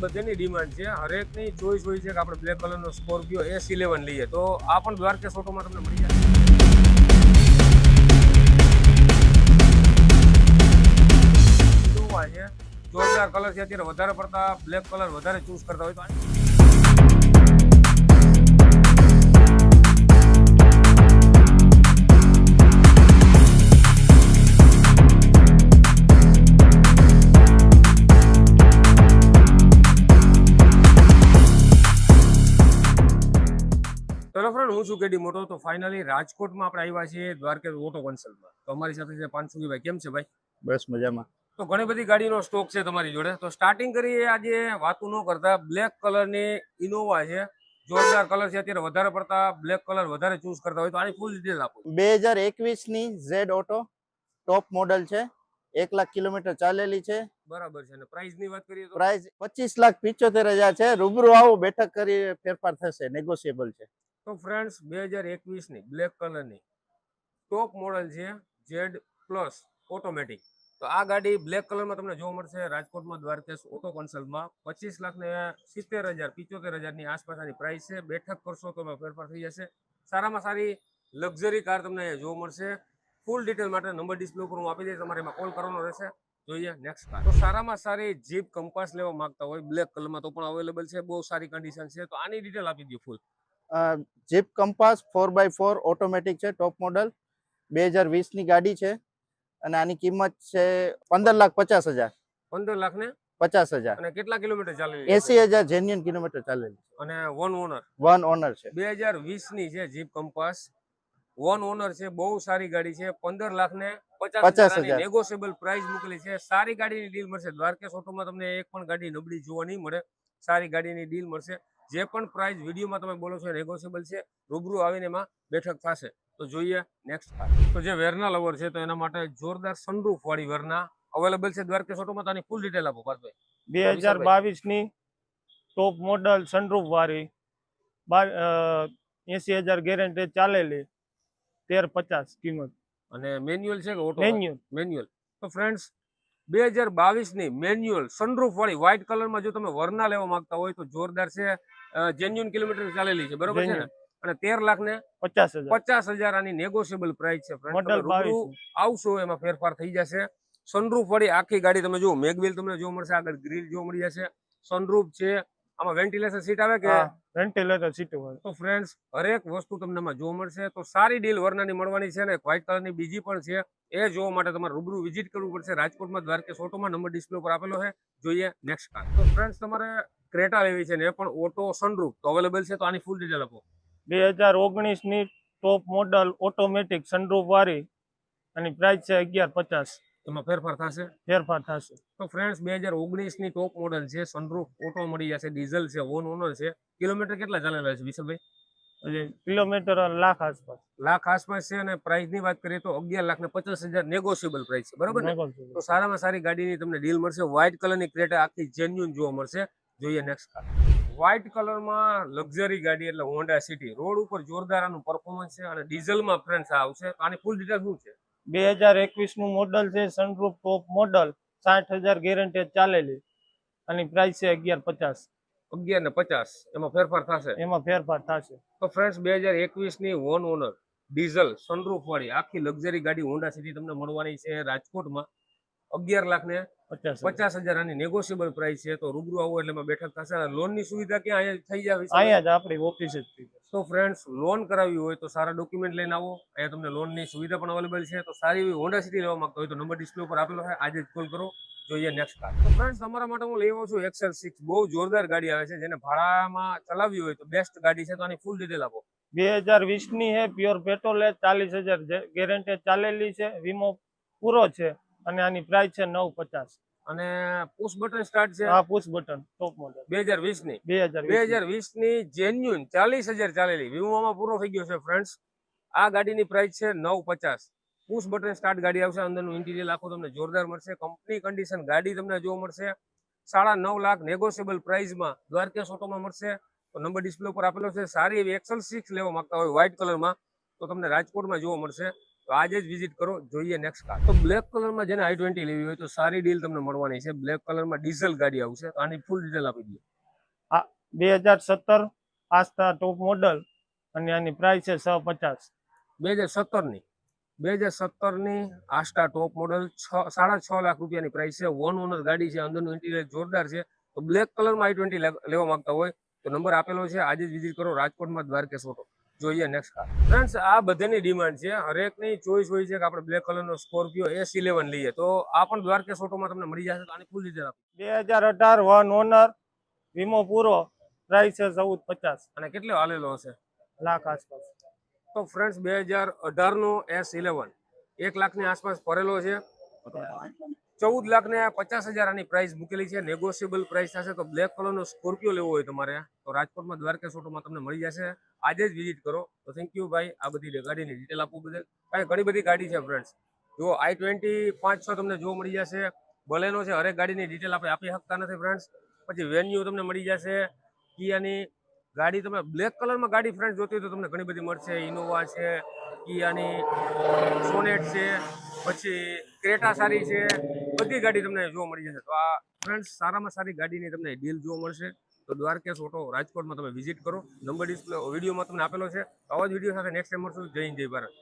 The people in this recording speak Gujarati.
બધાની ડિમાન્ડ છે, હરેકની ચોઈસ હોય છે કે આપણે બ્લેક કલરનો સ્કોર્પિયો S11 લઈએ, તો આ પણ દ્વારકેશ ઓટોમાં તમને મળી જશે. ઇનોવા છે, જોરદાર કલર છે. અત્યારે વધારે પડતા બ્લેક કલર વધારે ચૂઝ કરતા હોય તો ચલો ફ્રેન્ડ, હું છું કેડી મોટો. તો ફાઇનલી રાજકોટમાં આપણે આવ્યા છીએ દ્વારકેશ ઓટો કન્સલ્ટમાં. તો અમારી સાથે છે પાંચસુભાઈ. કેમ છે ભાઈ? બસ મજામાં. તો ઘણી બધી ગાડીનો સ્ટોક છે તમારી જોડે. તો સ્ટાર્ટિંગ કરીએ આજે વાતું ન કરતા, બ્લેક કલરની ઇનોવા છે, જોરદાર કલર છે. અત્યારે વધારે પડતા બ્લેક કલર વધારે ચૂઝ કરતા હોય તો આની ફૂલ ડિટેલ આપો. 2021 ની Z ઓટો ટોપ મોડલ છે, 1 લાખ કિલોમીટર ચાલેલી છે. બરાબર છે. અને પ્રાઇસ ની વાત કરીએ તો પ્રાઇસ 25,75,000 છે. રૂબરૂ આવો, બેઠક કરી ફેરફાર થશે, નેગોશિયેબલ છે. તો ફ્રેન્ડ્સ, 2021 ની બ્લેક કલરની ટોપ મોડલ છે, Z પ્લસ ઓટોમેટિક. તો આ ગાડી બ્લેક કલરમાં તમને જોવા મળશે રાજકોટમાં દ્વારકેશ ઓટો કન્સલ્ટમાં. 25,70,000 75,000 ની આસપાસ આની પ્રાઇસ છે. બેઠક કરશો તો ફેરફાર થઈ જશે. સારામાં સારી લક્ઝરી કાર તમને અહીંયા જોવા મળશે. ફૂલ ડિટેલ માટે નંબર ડિસ્પ્લે ઉપર હું આપી દઈશ, તમારે એમાં કોલ કરવાનો રહેશે. જોઈએ નેક્સ્ટ કાર. તો સારામાં સારી જીપ કંપાસ લેવા માંગતા હોય બ્લેક કલરમાં તો પણ અવેલેબલ છે, બહુ સારી કન્ડિશન છે. તો આની ડિટેલ આપી દો ફૂલ. જીપ કંપાસ 4x4 ઓટોમેટિક છે, ટોપ મોડલ, 2020 ની ગાડી છે અને આની કિંમત છે 15,50,000. 15,50,000. 50,000. અને કેટલા કિલોમીટર ચાલેલી? 80,000 જેન્યુઅન કિલોમીટર ચાલેલી છે. અને વન ઓનર? વન ઓનર છે. 2020 ની છે જીપ કંપાસ, વન ઓનર છે. બહુ સારી ગાડી છે. 15,50,000 નેગોશિયેબલ પ્રાઇસ મૂકેલી છે. સારી ગાડીની ડીલ મળશે દ્વારકેશ ઓટોમાં. તમને એક પણ ગાડી નબળી જોવા નહીં મળે, સારી ગાડીની ડીલ મળશે. જે પણ પ્રાઇસ વિડીયોમાં તમે બોલો છો નેગોશિયેબલ છે. રૂબરૂ આવીને એમાં બેઠક થશે. તો જોઈએ નેક્સ્ટ કાર. તો જે વેરના લવર છે તો એના માટે જોરદાર સનરૂફ વાળી વેરના અવેલેબલ છે દ્વારકેશ ઓટોમાં. તો આની ફૂલ ડિટેલ આપો પાર્થભાઈ. 2022 ની ટોપ મોડલ સનરૂફ વાળી, 80,000 ગેરંટી ચાલેલી, 13,50 કિંમત. અને મેન્યુઅલ છે કે ઓટો? મેન્યુઅલ. મેન્યુઅલ. તો ફ્રેન્ડ્સ, 2022 ની મેન્યુઅલ સનરૂફ વાળી વ્હાઇટ કલરમાં જો તમે વરના લેવા માંગતા હોય તો જોરદાર છે. જેન્યુઅન કિલોમીટર ચાલેલી છે, બરોબર છે ને? અને 13,50,000 આની નેગોશિયેબલ પ્રાઇસ છે. મોડલ 22 આવશો એમાં ફેરફાર થઈ જશે. સનરૂફ વાળી આખી ગાડી તમે જુઓ, મેગવેલ તમને જોવા મળશે, આગળ ગ્રીલ જોવા મળી જશે, સનરૂફ છે. આમાં વેન્ટિલેશન સીટ આવે કે? વેન્ટિલેટર સીટ હોય. તો ફ્રેન્ડ્સ, હરેક વસ્તુ તમને આમાં જોવા મળશે. તો સારી ડીલ વરનાની મળવાની છે ને. વ્હાઇટ કલરની બીજી પણ છે, એ જોવા માટે તમારે રૂબરૂ વિઝિટ કરવું પડશે રાજકોટમાં દ્વારકેશ ઓટોમાં. નંબર ડિસ્પ્લે ઉપર આપેલો છે. જોઈએ નેક્સ્ટ કાર. તો ફ્રેન્ડ્સ, તમારે ક્રેટા લેવી છે ને એ પણ ઓટો સનરૂફ તો અવેલેબલ છે. તો આની ફૂલ ડિટેલ આપો. 2019 ની ટોપ મોડલ ઓટોમેટિક સનરૂફ વાળી, અને પ્રાઇસ છે 11,50. એમાં ફેરફાર થશે? ફેરફાર થશે. તો ફ્રેન્ડ્સ, 2019 ની ટોપ મોડલ છે, સનરૂફ ઓટો મળી જશે, ડીઝલ છે, વન ઓનર છે. કિલોમીટર કેટલા ચાલેલા છે વિશાલભાઈ? કિલોમીટર લાખ આસપાસ. લાખ આસપાસ છે. અને પ્રાઇસ ની વાત કરીએ તો 11,50,000 નેગોશિયેબલ પ્રાઇસ છે, બરોબર ને? તો સારામાં સારી ગાડીની તમને ડીલ મળશે. વ્હાઇટ કલરની ક્રેટા આખી જેન્યુઅન જોવા મળશે. જોઈએ નેક્સ્ટ કાર. વ્હાઇટ કલરમાં લક્ઝરી ગાડી એટલે હોન્ડા સિટી. રોડ ઉપર જોરદાર આનું પરફોર્મન્સ છે. અને ડીઝલમાં ફ્રેન્ડ્સ આવશે. આની ફૂલ ડિટેલ શું છે? 2021 નું મોડલ છે, સનરૂફ ટોપ મોડલ, 60,000 ગેરંટી ચાલેલી, અને પ્રાઇસ છે 11,50. 11,50. એમાં ફેરફાર થશે? એમાં ફેરફાર થશે. તો ફ્રેન્ડ્સ, 2021 ની વન ઓનર ડીઝલ સનરૂફ વાળી આખી લક્ઝરી ગાડી હોન્ડા સિટી તમને મળવાની છે રાજકોટમાં. 11,50,000 આની નેગોશિયેબલ પ્રાઇસ છે. તો રૂબરૂ આવો એટલે એમાં બેઠક થશે. લોનની સુવિધા ક્યાં અહીંયા થઈ જાય? અહીંયા જ આપણી ઓફિસ જ થઈ. તો ફ્રેન્ડ્સ, લોન કરાવવી હોય તો સારા ડોક્યુમેન્ટ લઈને આવો. અહીંયા તમને લોનની સુવિધા પણ અવેલેબલ છે. તો સારી એવી હોન્ડા સિટી લેવા માંગતો હોય તો નંબર ડિસ્પ્લે ઉપર આપેલો છે, આજે જ કોલ કરો. જોઈએ નેક્સ્ટ કાર. તો ફ્રેન્ડ્સ, તમારા માટે હું લેવો છું XL6. બહુ જોરદાર ગાડી આવે છે, જેને ભાડામાં ચલાવવી હોય તો બેસ્ટ ગાડી છે. તો આની ફૂલ ડિટેલ આપો. 2020 ની છે, પ્યોર પેટ્રોલ, 40,000 ગેરંટી ચાલેલી છે, વીમો પૂરો છે, અને આની પ્રાઇસ છે 9,50. અને પુશ બટન સ્ટાર્ટ છે? હા, પુશ બટન, ટોપ મોડલ. 2020 ની 2020 ની જેન્યુઅન 40,000 ચાલેલી, વીમોમાં પૂરો થઈ ગયો છે. ફ્રેન્ડ્સ, આ ગાડીની પ્રાઇસ છે 9,50. પુશ બટન સ્ટાર્ટ ગાડી આવશે. અંદરનું ઇન્ટિરિયર આખું તમને જોરદાર મળશે. કંપની કન્ડિશન ગાડી તમને જોવા મળશે. 9.5 લાખ નેગોશિયેબલ પ્રાઇસમાં દ્વારકેશ ઓટોમાં મળશે. તો નંબર ડિસ્પ્લે ઉપર આપેલો છે. સારી એવી XL6 લેવા માંગતા હોય વ્હાઇટ કલરમાં તો તમને રાજકોટમાં જોવા મળશે. તો આજે જ વિઝિટ કરો. જોઈએ નેક્સ્ટ કાર. તો બ્લેક કલરમાં જેને i20 લેવી હોય તો સારી ડીલ તમને મળવાની છે. બ્લેક કલરમાં ડીઝલ ગાડી આવશે. તો આની ફૂલ ડિટેલ આપી દઈએ. 2017 આસ્તા ટોપ મોડલ અને આની પ્રાઇસ છે 650. 2017ની આસ્ટા ટોપ મોડલ 6.5 લાખ રૂપિયાની પ્રાઇસ છે. વન ઓનર ગાડી છે. અંદરનું ઇન્ટિરિયર જોરદાર છે. તો બ્લેક કલરમાં i20 લેવા માંગતા હોય તો નંબર આપેલો છે. આજે જ વિઝિટ કરો રાજકોટમાં દ્વારકેશ ઓટો. જોઈએ નેક્સ્ટ કાર. ફ્રેન્ડ્સ, આ બધાની ડિમાન્ડ છે. હરેકની ચોઈસ હોય છે કે આપણે બ્લેક કલરનો સ્કોર્પિયો S11 લઈએ. તો આ પણ દ્વારકેશ ઓટોમાં તમને મળી જશે. તો આની ફૂલ ડિટેલ આપો. 2018 વન ઓનર, વીમો પૂરો, પ્રાઇસ છે 1450 અને કેટલો હાલેલો હશે? લાખ આસપાસ. તો ફ્રેન્ડ્સ, 2018 નો S11 1 લાખની આસપાસ ભરેલો છે. 14,50,000 આની પ્રાઇસ મૂકેલી છે. નેગોશિયેબલ પ્રાઇસ થશે. તો બ્લેક કલરનો સ્કોર્પિયો લેવો હોય તમારે તો રાજકોટમાં દ્વારકેશ ઓટોમાં તમને મળી જશે. આજે જ વિઝિટ કરો. તો થેન્ક યુ ભાઈ આ બધી ગાડીની ડિટેલ આપવા બદલ. ભાઈ ઘણી બધી ગાડી છે ફ્રેન્ડ્સ. જો i20 5-6 તમને જોવા મળી જશે. બલેનો છે. હરેક ગાડીની ડિટેલ આપણે આપી શકતા નથી ફ્રેન્ડ્સ. પછી વેન્યુ તમને મળી જશે. કિયાની ગાડી તમે બ્લેક કલરમાં ગાડી ફ્રેન્ડ જોતી હોય તો તમને ઘણી બધી મળશે. ઇનોવા છે, કિયાની સોનેટ છે, પછી ક્રેટા સારી છે. બધી ગાડી તમને જોવા મળી જશે. તો આ ફ્રેન્ડ્સ સારામાં સારી ગાડીની તમને ડીલ જોવા મળશે. તો દ્વારકેશ ઓટો રાજકોટમાં તમે વિઝિટ કરો. નંબર ડિસ્પ્લે વિડીયોમાં તમને આપેલો છે. આવા જ વિડીયો સાથે નેક્સ્ટ ટાઈમ મળશું. જય હિન્દ, જય ભારત.